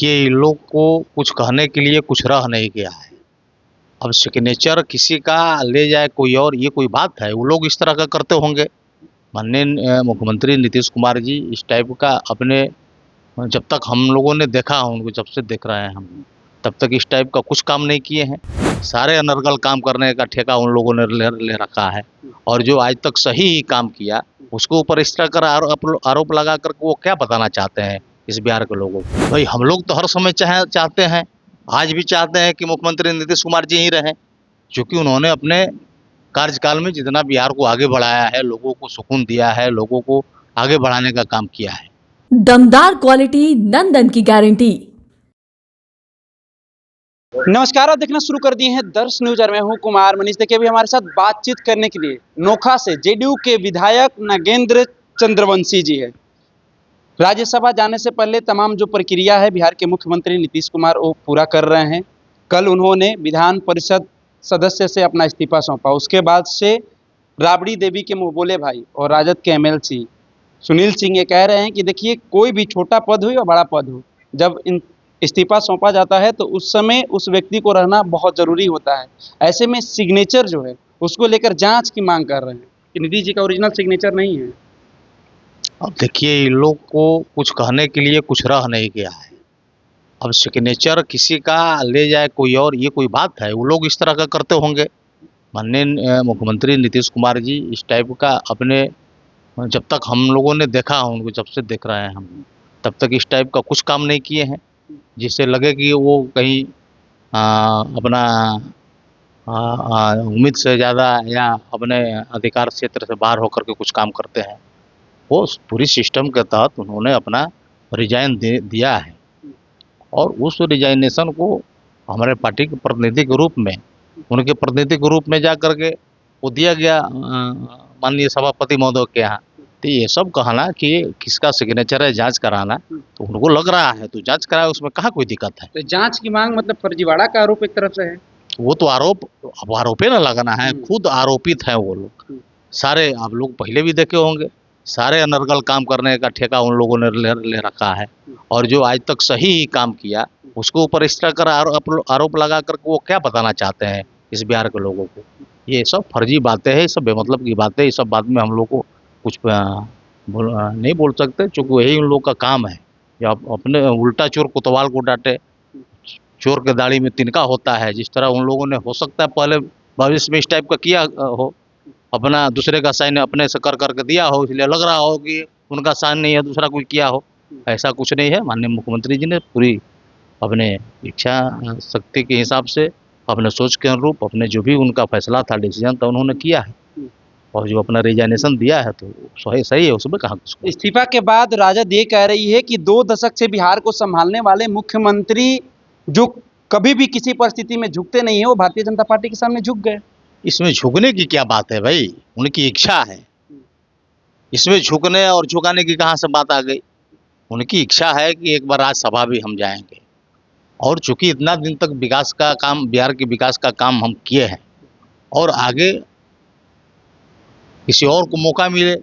देखिए, इन लोग को कुछ कहने के लिए कुछ रह नहीं गया है। अब सिग्नेचर किसी का ले जाए कोई और, ये कोई बात है? वो लोग इस तरह का करते होंगे। माननीय मुख्यमंत्री नीतीश कुमार जी इस टाइप का अपने, जब तक हम लोगों ने देखा है उनको, जब से देख रहे हैं हम, तब तक इस टाइप का कुछ काम नहीं किए हैं। सारे अनर्गल काम करने का ठेका उन लोगों ने ले रखा है, और जो आज तक सही ही काम किया उसको ऊपर इस तरह का आरोप लगा कर वो क्या बताना चाहते हैं इस बिहार के लोगों को? भाई हम लोग तो हर समय चाहते हैं, आज भी चाहते हैं कि मुख्यमंत्री नीतीश कुमार जी ही रहें, क्योंकि उन्होंने अपने कार्यकाल में जितना बिहार को आगे बढ़ाया है, लोगों को सुकून दिया है, लोगों को आगे बढ़ाने का काम किया है। दमदार क्वालिटी, नंदन की गारंटी। नमस्कार, आप देखना शुरू कर दिए हैं दर्श न्यूज और मैं हूं कुमार मनीष। देखिए, अभी हमारे साथ बातचीत करने के लिए नोखा से जेडीयू के विधायक नागेंद्र चंद्रवंशी जी है। राज्यसभा जाने से पहले तमाम जो प्रक्रिया है बिहार के मुख्यमंत्री नीतीश कुमार वो पूरा कर रहे हैं। कल उन्होंने विधान परिषद सदस्य से अपना इस्तीफा सौंपा। उसके बाद से राबड़ी देवी के मुँह बोले भाई और राजद के एमएलसी सुनील सिंह ये कह रहे हैं कि देखिए, कोई भी छोटा पद हो या बड़ा पद हो, जब इस्तीफा सौंपा जाता है तो उस समय उस व्यक्ति को रहना बहुत ज़रूरी होता है। ऐसे में सिग्नेचर जो है उसको लेकर जांच की मांग कर रहे हैं कि नीतीश जी का ओरिजिनल सिग्नेचर नहीं है। अब देखिए, इन लोग को कुछ कहने के लिए कुछ रह नहीं गया है। अब सिग्नेचर किसी का ले जाए कोई और, ये कोई बात है? वो लोग इस तरह का करते होंगे। माननीय मुख्यमंत्री नीतीश कुमार जी इस टाइप का अपने, जब तक हम लोगों ने देखा है उनको, जब से देख रहे हैं हम, तब तक इस टाइप का कुछ काम नहीं किए हैं जिससे लगे कि वो कहीं अपना उम्मीद से ज़्यादा या अपने अधिकार क्षेत्र से बाहर होकर के कुछ काम करते हैं। वो पूरी सिस्टम के तहत उन्होंने अपना रिजाइन दिया है, और उस रिजाइनेशन को हमारे पार्टी के प्रतिनिधि के रूप में, उनके प्रतिनिधि के रूप में जा कर के वो दिया गया माननीय सभापति महोदय के यहाँ। तो ये सब कहना कि किसका सिग्नेचर है जांच कराना, तो उनको लग रहा है तो जांच कराए, उसमें कहाँ कोई दिक्कत है? तो जांच की मांग मतलब फर्जीवाड़ा का आरोप एक तरफ से है। वो तो आरोप, अब आरोपे ना लगाना है, खुद आरोपित है वो लोग सारे। आप लोग पहले भी देखे होंगे, सारे अनर्गल काम करने का ठेका उन लोगों ने ले रखा है, और जो आज तक सही ही काम किया उसको ऊपर इस तरह का आरोप लगा कर वो क्या बताना चाहते हैं इस बिहार के लोगों को? ये सब फर्जी बातें हैं, ये सब बेमतलब की बातें। ये सब बात में हम लोग को कुछ नहीं बोल सकते, क्योंकि वही उन लोग का काम है। जब अपने उल्टा चोर कोतवाल को डांटे, चोर के दाढ़ी में तिनका होता है, जिस तरह उन लोगों ने हो सकता है पहले भविष्य में इस टाइप का किया हो, अपना दूसरे का साइन अपने से कर करके दिया हो, इसलिए लग रहा हो कि उनका साइन नहीं है, दूसरा कोई किया हो। ऐसा कुछ नहीं है। माननीय मुख्यमंत्री जी ने पूरी अपने इच्छा शक्ति के हिसाब से, अपने सोच के अनुरूप, अपने जो भी उनका फैसला था, डिसीजन था, उन्होंने किया है, और जो अपना रिजाइनेशन दिया है तो सही है, उसमें कहाँ कुछ। इस्तीफा के बाद राजद ये कह रही है कि 2 दशक से बिहार को संभालने वाले मुख्यमंत्री जो कभी भी किसी परिस्थिति में झुकते नहीं है, वो भारतीय जनता पार्टी के सामने झुक गए। इसमें झुकने की क्या बात है भाई? उनकी इच्छा है। इसमें झुकने और झुकाने की कहाँ से बात आ गई? उनकी इच्छा है कि एक बार राज्यसभा भी हम जाएंगे, और चूंकि इतना दिन तक विकास का काम, बिहार के विकास का काम हम किए हैं, और आगे किसी और को मौका मिले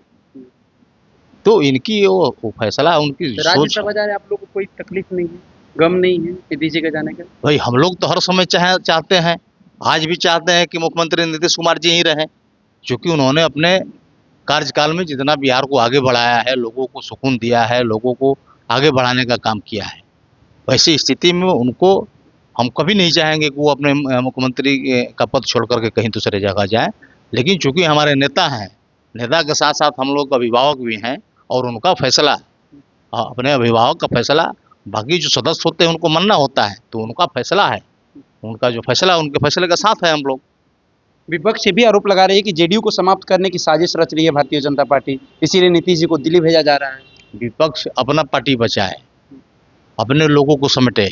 तो इनकी वो फैसला, उनकी सोच। राज्यसभा जा रहे आप लोग को कोई तकलीफ नहीं है, गम नहीं है नीतीश जी के जाने का? भाई हम लोग तो हर समय चाहते हैं, आज भी चाहते हैं कि मुख्यमंत्री नीतीश कुमार जी ही रहें, क्योंकि उन्होंने अपने कार्यकाल में जितना बिहार को आगे बढ़ाया है, लोगों को सुकून दिया है, लोगों को आगे बढ़ाने का काम किया है। वैसी स्थिति में उनको हम कभी नहीं चाहेंगे कि वो अपने मुख्यमंत्री का पद छोड़ करके कहीं दूसरे जगह जाएं। लेकिन चूंकि हमारे नेता हैं, नेता के साथ साथ हम लोग अभिभावक भी हैं, और उनका फैसला, अपने अभिभावक का फैसला बाकी जो सदस्य होते हैं उनको मानना होता है, तो उनका फैसला है, उनका जो फैसला है उनके फैसले के साथ है हम लोग। विपक्ष ये भी आरोप लगा रही है कि जेडीयू को समाप्त करने की साजिश रच रही है भारतीय जनता पार्टी, इसीलिए नीतीश जी को दिल्ली भेजा जा रहा है। विपक्ष अपना पार्टी बचाए, अपने लोगों को समेटे,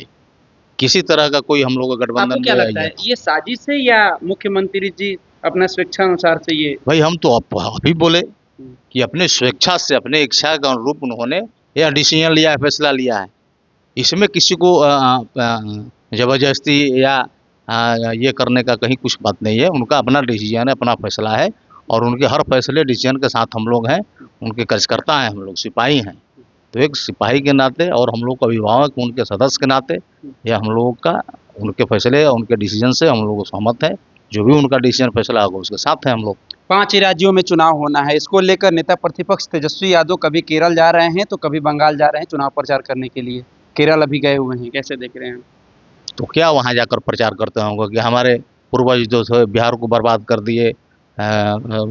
किसी तरह का कोई हम लोग का गठबंधन। आपको क्या लगता है, ये साजिश है या मुख्यमंत्री जी अपना स्वेच्छानुसार से? ये भाई हम तो अभी बोले कि अपने स्वेच्छा से, अपने इच्छा के अनुरूप उन्होंने यह डिसीजन लिया है, फैसला लिया है। इसमें किसी को जबरदस्ती या ये करने का कहीं कुछ बात नहीं है। उनका अपना डिसीजन है, अपना फैसला है, और उनके हर फैसले डिसीजन के साथ हम लोग हैं, उनके कार्यकर्ता हैं, हम लोग सिपाही हैं। तो एक सिपाही के नाते और हम लोग का अभिभावक, उनके सदस्य के नाते, यह हम लोगों का उनके फैसले और उनके डिसीजन से हम लोग सहमत है। जो भी उनका डिसीजन फैसला होगा उसके साथ हैं हम लोग। 5 ही राज्यों में चुनाव होना है, इसको लेकर नेता प्रतिपक्ष तेजस्वी यादव कभी केरल जा रहे हैं तो कभी बंगाल जा रहे हैं चुनाव प्रचार करने के लिए। केरल अभी गए हुए हैं, कैसे देख रहे हैं? तो क्या वहाँ जाकर प्रचार करते होंगे कि हमारे पूर्वज जो थे बिहार को बर्बाद कर दिए,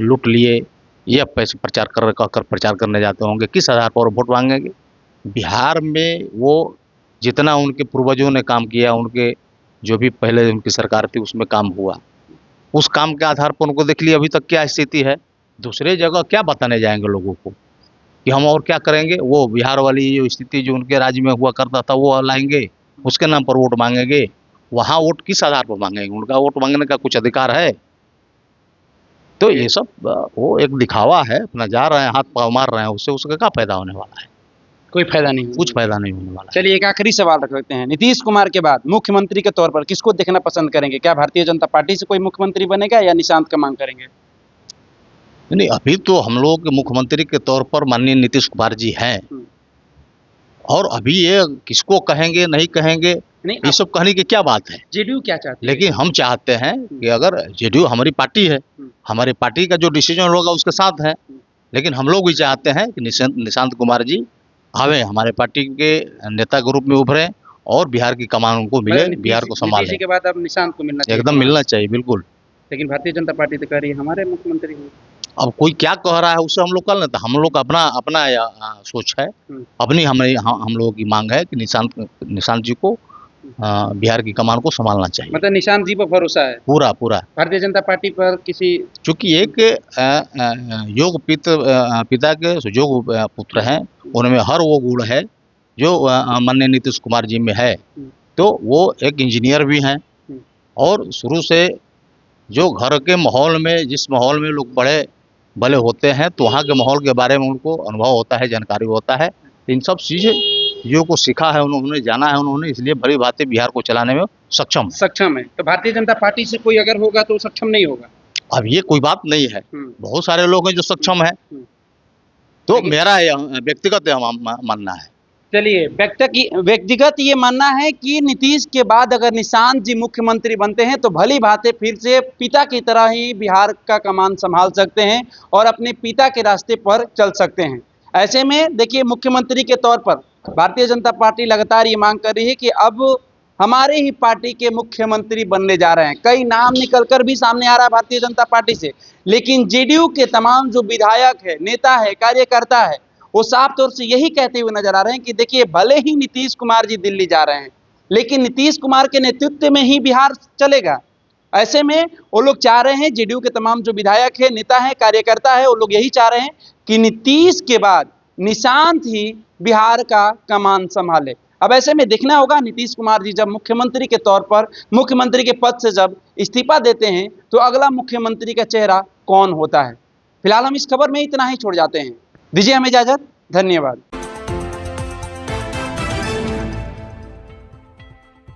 लूट लिए, ये पैसे प्रचार कर प्रचार करने जाते होंगे? किस आधार पर वोट मांगेंगे? बिहार में वो जितना उनके पूर्वजों ने काम किया, उनके जो भी पहले उनकी सरकार थी उसमें काम हुआ, उस काम के आधार पर उनको देख लिया अभी तक क्या स्थिति है। दूसरे जगह क्या बताने जाएंगे लोगों को कि हम और क्या करेंगे? वो बिहार वाली जो स्थिति जो उनके राज्य में हुआ करता था वो लाएंगे, उसके नाम पर वोट मांगेंगे। वहाँ वोट किस आधार पर मांगेंगे? उनका वोट मांगने का कुछ अधिकार है? तो ये सब वो एक दिखावा है, अपना जा रहे हैं, हाथ पाँव मार रहे हैं, उससे उसका क्या फायदा होने वाला है? कोई फायदा नहीं, कुछ फायदा नहीं होने वाला है। चलिए एक आखिरी सवाल रख लेते हैं, नीतीश कुमार के बाद मुख्यमंत्री के तौर पर किसको देखना पसंद करेंगे? क्या भारतीय जनता पार्टी से कोई मुख्यमंत्री बनेगा या निशांत का मांग करेंगे? नहीं, अभी तो हम लोग के मुख्यमंत्री के तौर पर माननीय नीतीश कुमार जी हैं, और अभी ये किसको कहेंगे नहीं कहेंगे नहीं, ये सब कहने की क्या बात है? जेडीयू क्या चाहती है? लेकिन हम चाहते हैं कि अगर जेडीयू हमारी पार्टी है, हमारी पार्टी का जो डिसीजन होगा उसके साथ है, लेकिन हम लोग भी चाहते हैं कि निशांत कुमार जी आवे, हमारे पार्टी के नेता के रूप में उभरे और बिहार की कमान उनको मिले, बिहार को संभालें। नीतीश के बाद अब निशांत को मिलना चाहिए। एकदम मिलना चाहिए, बिल्कुल। लेकिन भारतीय जनता पार्टी तो कह रही है हमारे मुख्यमंत्री हों। अब कोई क्या कह रहा है उससे हम लोग कर लेते हैं। हम लोग का अपना अपना सोच है, अपनी हम लोगों की मांग है कि निशांत जी को बिहार की कमान को संभालना चाहिए। मतलब निशांत जी पर भरोसा है पूरा पूरा। भारतीय जनता पार्टी पर किसी, चूंकि एक योग पिता के सुयोग पुत्र हैं, उनमें हर वो गुण है जो माननीय नीतीश कुमार जी में है। तो वो एक इंजीनियर भी हैं, और शुरू से जो घर के माहौल में, जिस माहौल में लोग बड़े भले होते हैं, तो वहाँ के माहौल के बारे में उनको अनुभव होता है, जानकारी होता है। इन सब चीज़ों को सीखा है उन्होंने, जाना है उन्होंने, इसलिए भली भांति बिहार को चलाने में सक्षम है। तो भारतीय जनता पार्टी से कोई अगर होगा तो सक्षम नहीं होगा? अब ये कोई बात नहीं है, बहुत सारे लोग हैं जो सक्षम है। तो मेरा व्यक्तिगत मानना है। चलिए, व्यक्तिगत ये मानना है कि नीतीश के बाद अगर निशांत जी मुख्यमंत्री बनते हैं तो भली भांति फिर से पिता की तरह ही बिहार का कमान संभाल सकते हैं और अपने पिता के रास्ते पर चल सकते हैं। ऐसे में देखिए, मुख्यमंत्री के तौर पर भारतीय जनता पार्टी लगातार ये मांग कर रही है कि अब हमारे ही पार्टी के मुख्यमंत्री बनने जा रहे हैं। कई नाम निकलकर भी सामने आ रहा है भारतीय जनता पार्टी से, लेकिन जेडीयू के तमाम जो विधायक है, नेता है, कार्यकर्ता है, वो साफ तौर से यही कहते हुए नजर आ रहे हैं कि देखिए, भले ही नीतीश कुमार जी दिल्ली जा रहे हैं, लेकिन नीतीश कुमार के नेतृत्व में ही बिहार चलेगा। ऐसे में वो लोग चाह रहे हैं, जेडीयू के तमाम जो विधायक है, नेता है, कार्यकर्ता है, वो लोग यही चाह रहे हैं कि नीतीश के बाद निशांत ही बिहार का कमान संभाले। अब ऐसे में देखना होगा नीतीश कुमार जी जब मुख्यमंत्री के तौर पर, मुख्यमंत्री के पद से जब इस्तीफा देते हैं, तो अगला मुख्यमंत्री का चेहरा कौन होता है। फिलहाल हम इस खबर में इतना ही छोड़ जाते हैं। दीजिए हमें इजाजत, धन्यवाद।